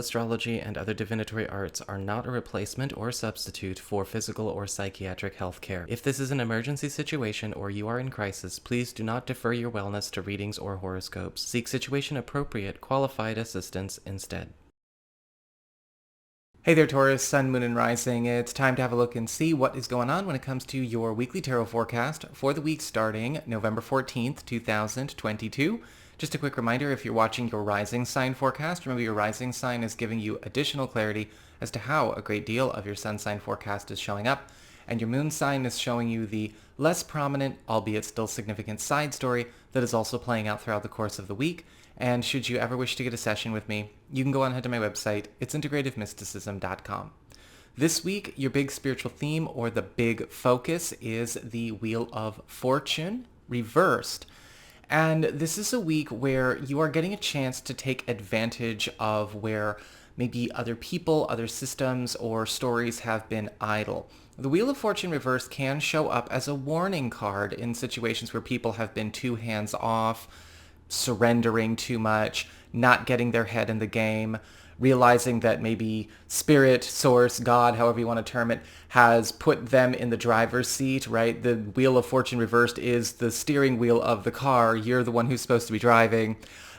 astrology, and other divinatory arts are not a replacement or substitute for physical or psychiatric health care. If this is an emergency situation or you are in crisis, please do not defer your wellness to readings or horoscopes. Seek situation-appropriate, qualified assistance instead. Hey there, Taurus, Sun, Moon, and Rising. It's time to have a look and see what is going on when it comes to your weekly tarot forecast for the week starting November 14th, 2022. Just a quick reminder, if you're watching your rising sign forecast, remember your rising sign is giving you additional clarity as to how a great deal of your sun sign forecast is showing up, and your moon sign is showing you the less prominent, albeit still significant side story that is also playing out throughout the course of the week. And should you ever wish to get a session with me, you can go on ahead to my website. It's integrativemysticism.com. This week, your big spiritual theme or the big focus is the Wheel of Fortune reversed. And this is a week where you are getting a chance to take advantage of where maybe other people, other systems, or stories have been idle. The Wheel of Fortune reversed can show up as a warning card in situations where people have been too hands-off, surrendering too much, not getting their head in the game, realizing that maybe spirit, source, God, however you want to term it, has put them in the driver's seat, right? The Wheel of Fortune reversed is the steering wheel of the car. You're the one who's supposed to be driving.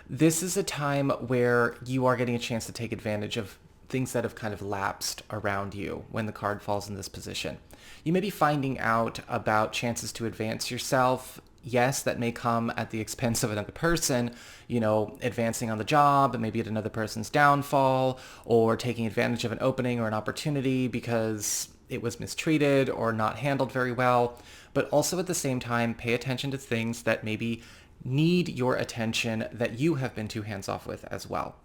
This is a time where you are getting a chance to take advantage of things that have kind of lapsed around you when the card falls in this position. You may be finding out about chances to advance yourself. Yes, that may come at the expense of another person, advancing on the job, maybe at another person's downfall, or taking advantage of an opening or an opportunity because it was mistreated or not handled very well. But also at the same time, pay attention to things that maybe need your attention that you have been too hands-off with as well.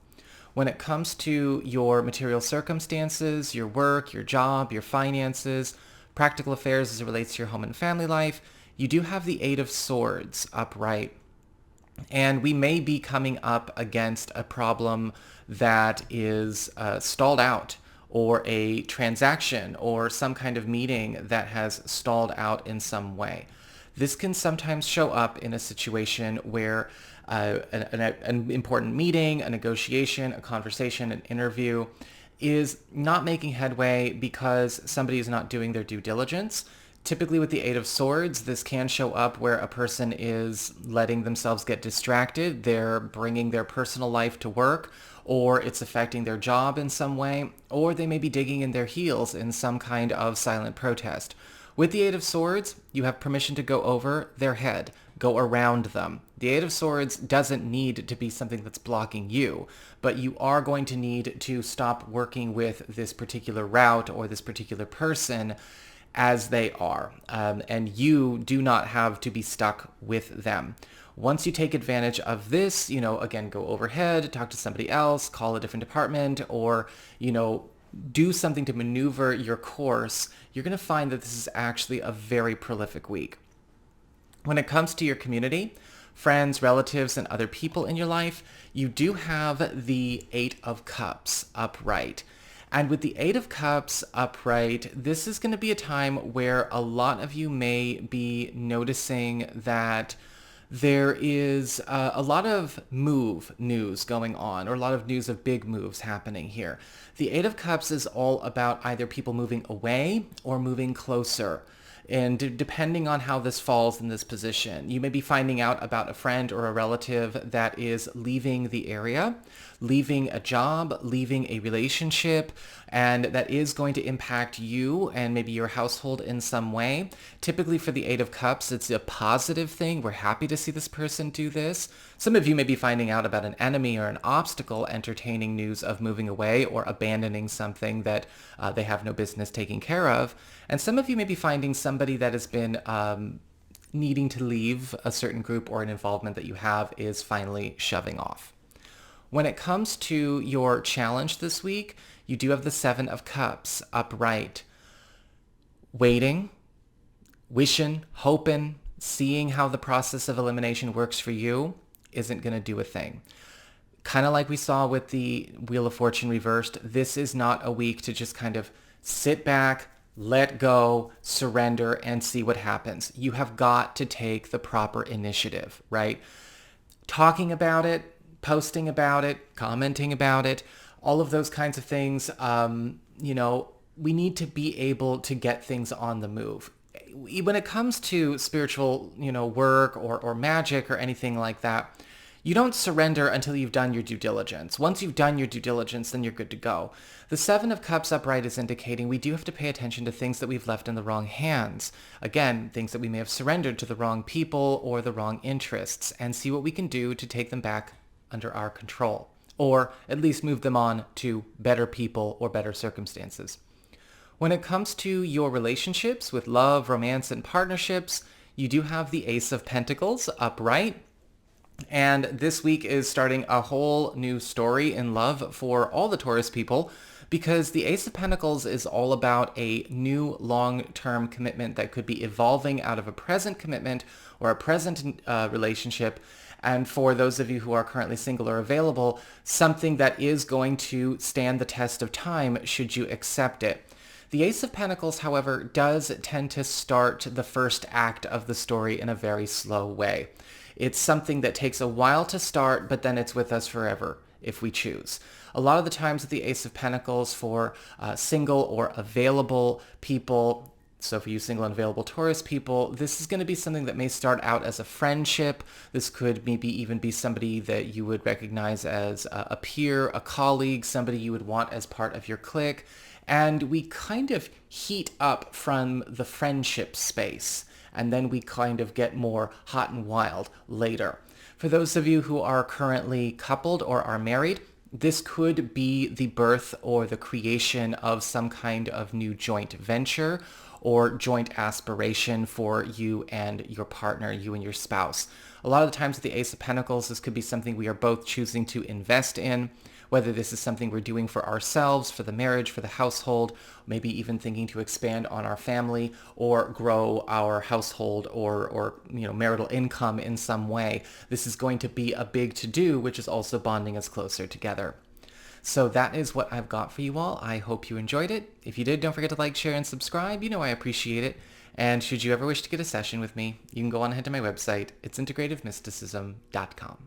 When it comes to your material circumstances, your work, your job, your finances, practical affairs as it relates to your home and family life, you do have the Eight of Swords upright, and we may be coming up against a problem that is stalled out, or a transaction or some kind of meeting that has stalled out in some way. This can sometimes show up in a situation where an important meeting, a negotiation, a conversation, an interview is not making headway because somebody is not doing their due diligence. Typically with the Eight of Swords, this can show up where a person is letting themselves get distracted. They're bringing their personal life to work, or it's affecting their job in some way, or they may be digging in their heels in some kind of silent protest. With the Eight of Swords, you have permission to go over their head, go around them. The Eight of Swords doesn't need to be something that's blocking you, but you are going to need to stop working with this particular route or this particular person as they are, and you do not have to be stuck with them. Once you take advantage of this, again, go overhead, talk to somebody else, call a different department, or, do something to maneuver your course, you're going to find that this is actually a very prolific week. When it comes to your community, friends, relatives, and other people in your life, you do have the Eight of Cups upright. And with the Eight of Cups upright, this is going to be a time where a lot of you may be noticing that there is a lot of move news going on, or a lot of news of big moves happening here. The Eight of Cups is all about either people moving away or moving closer. And depending on how this falls in this position, you may be finding out about a friend or a relative that is leaving the area, leaving a job, leaving a relationship, and that is going to impact you and maybe your household in some way. Typically for the Eight of Cups, it's a positive thing. We're happy to see this person do this. Some of you may be finding out about an enemy or an obstacle entertaining news of moving away or abandoning something that they have no business taking care of. And some of you may be finding somebody that has been needing to leave a certain group or an involvement that you have is finally shoving off. When it comes to your challenge this week, you do have the Seven of Cups upright. Waiting, wishing, hoping, seeing how the process of elimination works for you isn't going to do a thing. Kind of like we saw with the Wheel of Fortune reversed, this is not a week to just kind of sit back, let go, surrender, and see what happens. You have got to take the proper initiative, right? Talking about it, posting about it, commenting about it, all of those kinds of things. We need to be able to get things on the move. When it comes to spiritual, work or magic or anything like that, you don't surrender until you've done your due diligence. Once you've done your due diligence, then you're good to go. The Seven of Cups upright is indicating we do have to pay attention to things that we've left in the wrong hands. Again, things that we may have surrendered to the wrong people or the wrong interests, and see what we can do to take them back under our control, or at least move them on to better people or better circumstances. When it comes to your relationships with love, romance, and partnerships, you do have the Ace of Pentacles upright. And this week is starting a whole new story in love for all the Taurus people, because the Ace of Pentacles is all about a new long-term commitment that could be evolving out of a present commitment or a present relationship. And for those of you who are currently single or available, something that is going to stand the test of time should you accept it. The Ace of Pentacles, however, does tend to start the first act of the story in a very slow way. It's something that takes a while to start, but then it's with us forever if we choose. A lot of the times with the Ace of Pentacles for single or available people, so for you single and available Taurus people, this is going to be something that may start out as a friendship. This could maybe even be somebody that you would recognize as a peer, a colleague, somebody you would want as part of your clique. And we kind of heat up from the friendship space, and then we kind of get more hot and wild later. For those of you who are currently coupled or are married, this could be the birth or the creation of some kind of new joint venture or joint aspiration for you and your partner, you and your spouse. A lot of the times with the Ace of Pentacles, this could be something we are both choosing to invest in, whether this is something we're doing for ourselves, for the marriage, for the household, maybe even thinking to expand on our family or grow our household or marital income in some way. This is going to be a big to-do, which is also bonding us closer together. So that is what I've got for you all. I hope you enjoyed it. If you did, don't forget to like, share, and subscribe. You know I appreciate it. And should you ever wish to get a session with me, you can go on ahead to my website. It's integrativemysticism.com.